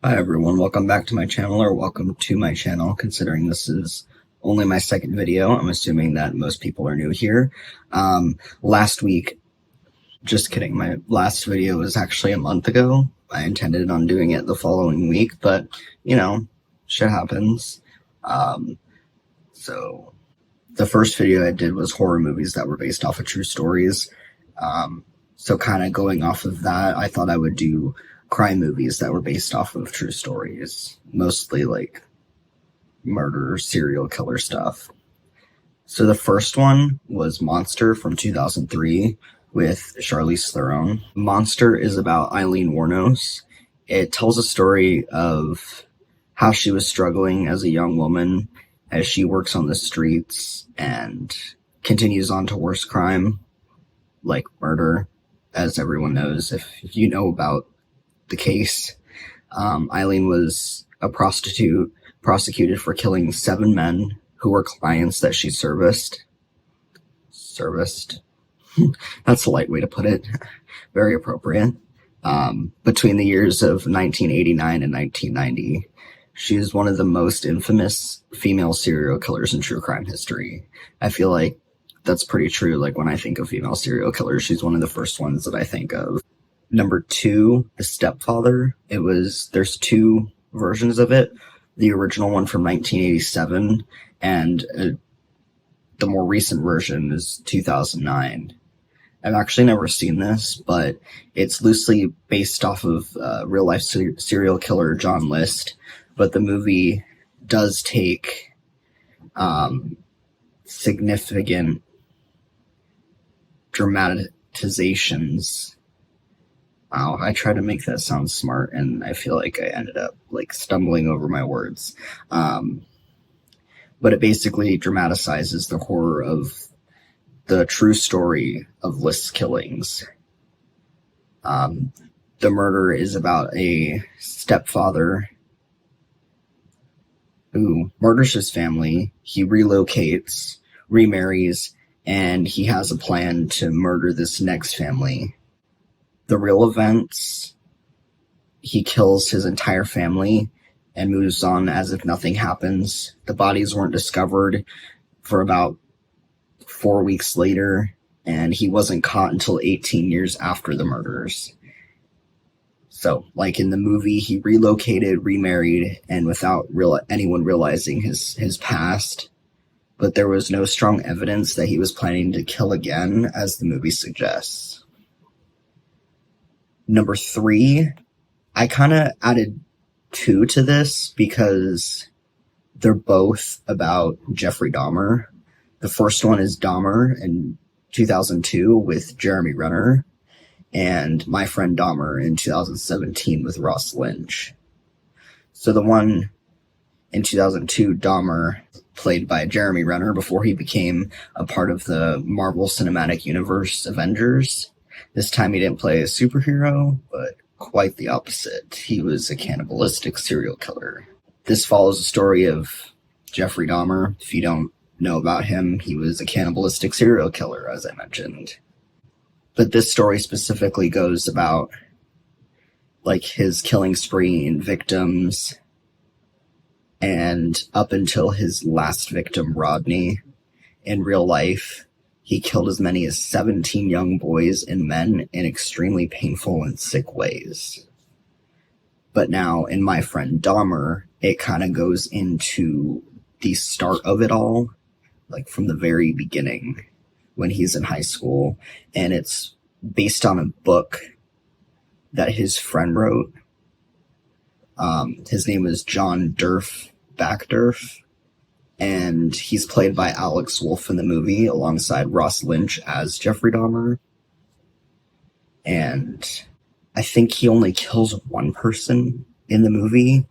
Hi everyone, welcome back to my channel, or welcome to my channel, considering this is only my second video. I'm assuming that most people are new here. Last week, just kidding, my last video was actually a month ago. I intended on doing it the following week, but, you know, shit happens. So the first video I did was horror movies that were based off of true stories. So kind of going off of that, I thought I would do crime movies that were based off of true stories, mostly like murder, serial killer stuff. So the first one was Monster from 2003 with Charlize Theron. Monster is about Eileen Wuornos. It tells a story of how she was struggling as a young woman as she works on the streets and continues on to worse crime, like murder, as everyone knows. If you know about the case, Eileen was a prostitute prosecuted for killing 7 men who were clients that she serviced. That's a light way to put it. Very appropriate. Between the years of 1989 and 1990, she is one of the most infamous female serial killers in true crime history. I feel like that's pretty true. Like, when I think of female serial killers, she's one of the first ones that I think of. Number 2, The Stepfather. There's 2 versions of it. The original one from 1987, and the more recent version is 2009. I've actually never seen this, but it's loosely based off of real-life serial killer John List, but the movie does take significant dramatizations. Wow, I try to make that sound smart, and I feel like I ended up stumbling over my words. But it basically dramatizes the horror of the true story of List's killings. The murder is about a stepfather who murders his family. He relocates, remarries, and he has a plan to murder this next family. The real events, he kills his entire family and moves on as if nothing happens. The bodies weren't discovered for about 4 weeks later, and he wasn't caught until 18 years after the murders. So, like in the movie, he relocated, remarried, and without anyone realizing his past. But there was no strong evidence that he was planning to kill again, as the movie suggests. Number 3, I kind of added 2 to this because they're both about Jeffrey Dahmer. The first one is Dahmer in 2002 with Jeremy Renner, and My Friend Dahmer in 2017 with Ross Lynch. So the one in 2002, Dahmer, played by Jeremy Renner before he became a part of the Marvel Cinematic Universe Avengers. This time he didn't play a superhero, but quite the opposite. He was a cannibalistic serial killer. This follows the story of Jeffrey Dahmer. If you don't know about him, he was a cannibalistic serial killer, as I mentioned. But this story specifically goes about his killing spree and victims, and up until his last victim, Rodney. In real life, he killed as many as 17 young boys and men in extremely painful and sick ways. But now, in My Friend Dahmer, it kind of goes into the start of it all, from the very beginning, when he's in high school, and it's based on a book that his friend wrote. His name is John Backdurf, and he's played by Alex Wolff in the movie alongside Ross Lynch as Jeffrey Dahmer. And I think he only kills 1 person in the movie,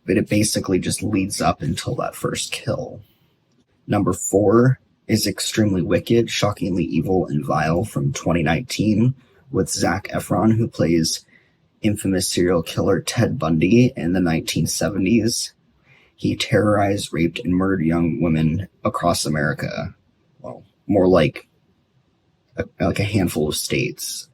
but it basically just leads up until that first kill. Number 4 is Extremely Wicked, Shockingly Evil and Vile from 2019 with Zac Efron, who plays infamous serial killer Ted Bundy in the 1970s. He terrorized, raped, and murdered young women across America. Well, more like a handful of states.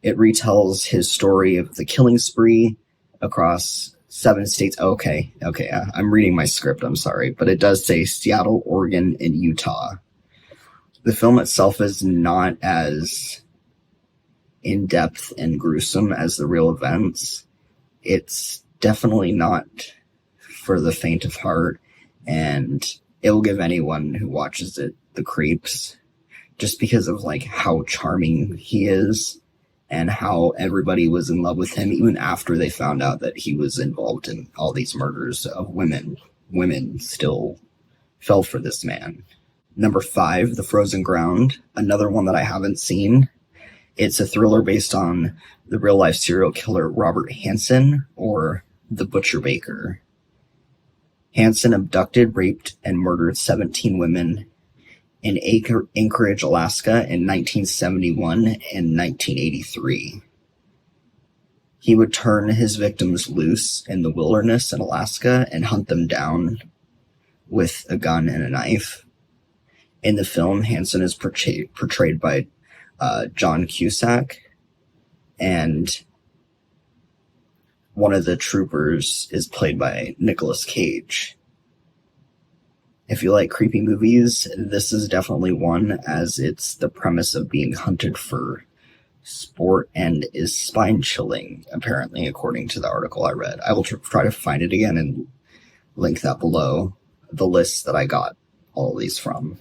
It retells his story of the killing spree across 7 states. Okay, I'm reading my script, I'm sorry, but it does say Seattle, Oregon, and Utah. The film itself is not as in-depth and gruesome as the real events. It's definitely not for the faint of heart, and it will give anyone who watches it the creeps, just because of like how charming he is and how everybody was in love with him even after they found out that he was involved in all these murders of women. Women still fell for this man. Number 5, The Frozen Ground, another one that I haven't seen. It's a thriller based on the real-life serial killer Robert Hansen, or the Butcher Baker. Hansen abducted, raped, and murdered 17 women in Anchorage, Alaska in 1971 and 1983. He would turn his victims loose in the wilderness in Alaska and hunt them down with a gun and a knife. In the film, Hansen is portrayed by John Cusack, and one of the troopers is played by Nicolas Cage. If you like creepy movies, this is definitely one, as it's the premise of being hunted for sport and is spine-chilling, apparently, according to the article I read. I will try to find it again and link that below, the list that I got all of these from.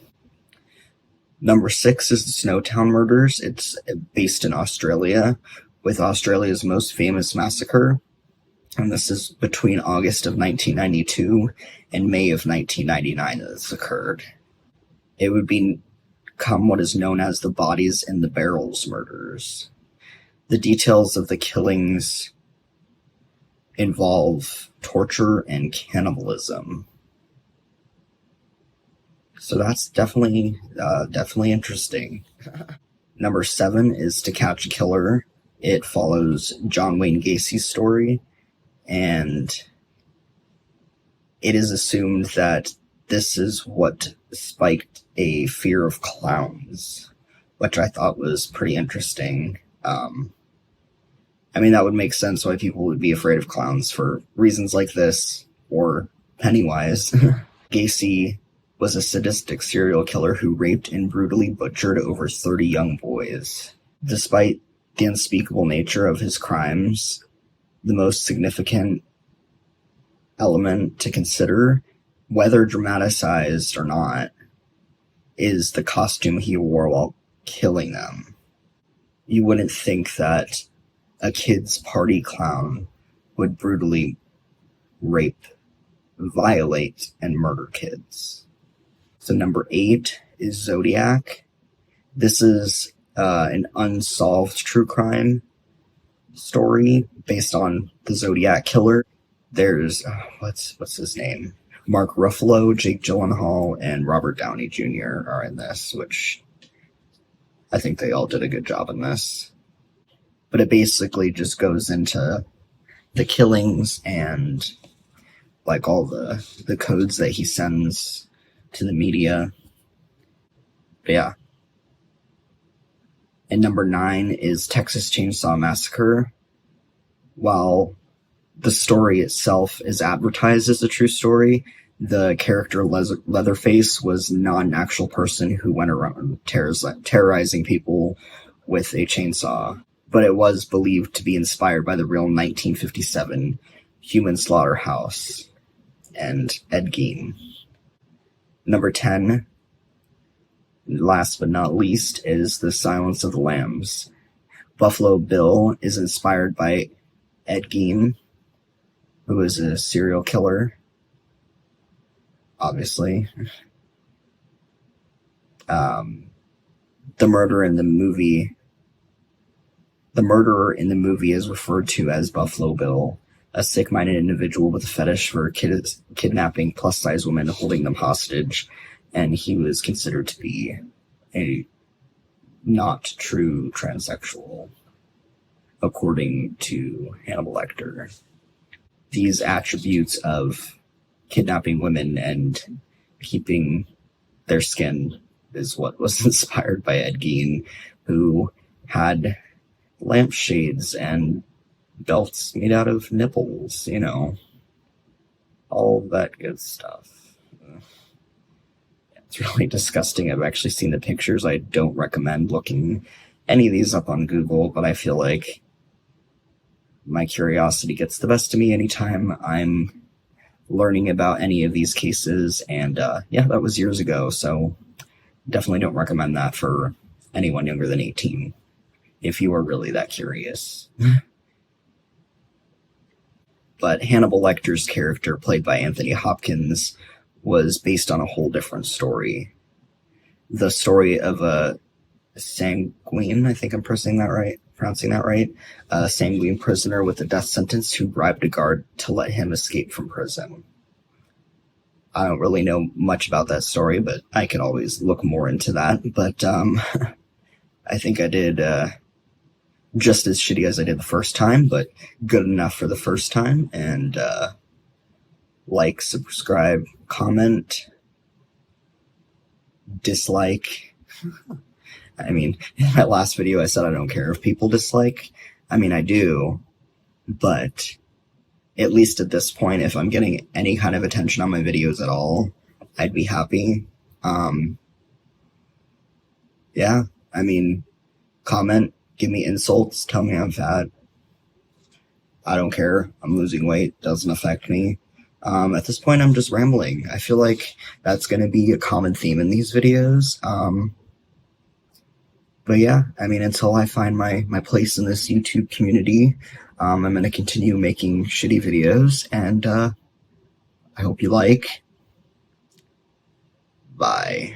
Number 6 is the Snowtown Murders. It's based in Australia, with Australia's most famous massacre. And this is between August of 1992 and May of 1999 that this occurred. It would become what is known as the Bodies in the Barrels murders. The details of the killings involve torture and cannibalism. So that's definitely interesting. Number 7 is To Catch a Killer. It follows John Wayne Gacy's story, and it is assumed that this is what spiked a fear of clowns, which I thought was pretty interesting. That would make sense why people would be afraid of clowns for reasons like this, or Pennywise. Gacy was a sadistic serial killer who raped and brutally butchered over 30 young boys. Despite the unspeakable nature of his crimes, the most significant element to consider, whether dramatized or not, is the costume he wore while killing them. You wouldn't think that a kid's party clown would brutally rape, violate, and murder kids. So number 8 is Zodiac. This is an unsolved true crime story based on the Zodiac killer. There's what's his name? Mark Ruffalo, Jake Gyllenhaal, and Robert Downey Jr. are in this, which I think they all did a good job in this. But it basically just goes into the killings and like all the codes that he sends to the media. But yeah. And number 9 is Texas Chainsaw Massacre. While the story itself is advertised as a true story, the character Leatherface was not an actual person who went around terrorizing people with a chainsaw, but it was believed to be inspired by the real 1957 human slaughterhouse and Ed Gein. Number 10, last but not least, is The Silence of the Lambs. Buffalo Bill is inspired by Ed Gein, who is a serial killer, obviously. The murderer in the movie is referred to as Buffalo Bill, a sick-minded individual with a fetish for kidnapping plus-size women, holding them hostage, and he was considered to be a not true transsexual, according to Hannibal Lecter. These attributes of kidnapping women and keeping their skin is what was inspired by Ed Gein, who had lampshades and belts made out of nipples, you know, all that good stuff. It's really disgusting. I've actually seen the pictures. I don't recommend looking any of these up on Google, but I feel like my curiosity gets the best of me anytime I'm learning about any of these cases. And yeah, that was years ago, so definitely don't recommend that for anyone younger than 18 if you are really that curious. But Hannibal Lecter's character, played by Anthony Hopkins, was based on a whole different story. The story of a sanguine, I think I'm pronouncing that right, a sanguine prisoner with a death sentence who bribed a guard to let him escape from prison. I don't really know much about that story, but I could always look more into that. But I think I did just as shitty as I did the first time, but good enough for the first time. And like, subscribe, comment, dislike. I mean, in my last video I said I don't care if people dislike. I mean, I do, but at least at this point, if I'm getting any kind of attention on my videos at all, I'd be happy. Yeah, I mean, comment, give me insults, tell me I'm fat. I don't care. I'm losing weight. Doesn't affect me. At this point, I'm just rambling. I feel like that's going to be a common theme in these videos. But yeah, I mean, until I find my place in this YouTube community, I'm going to continue making shitty videos, and I hope you like. Bye.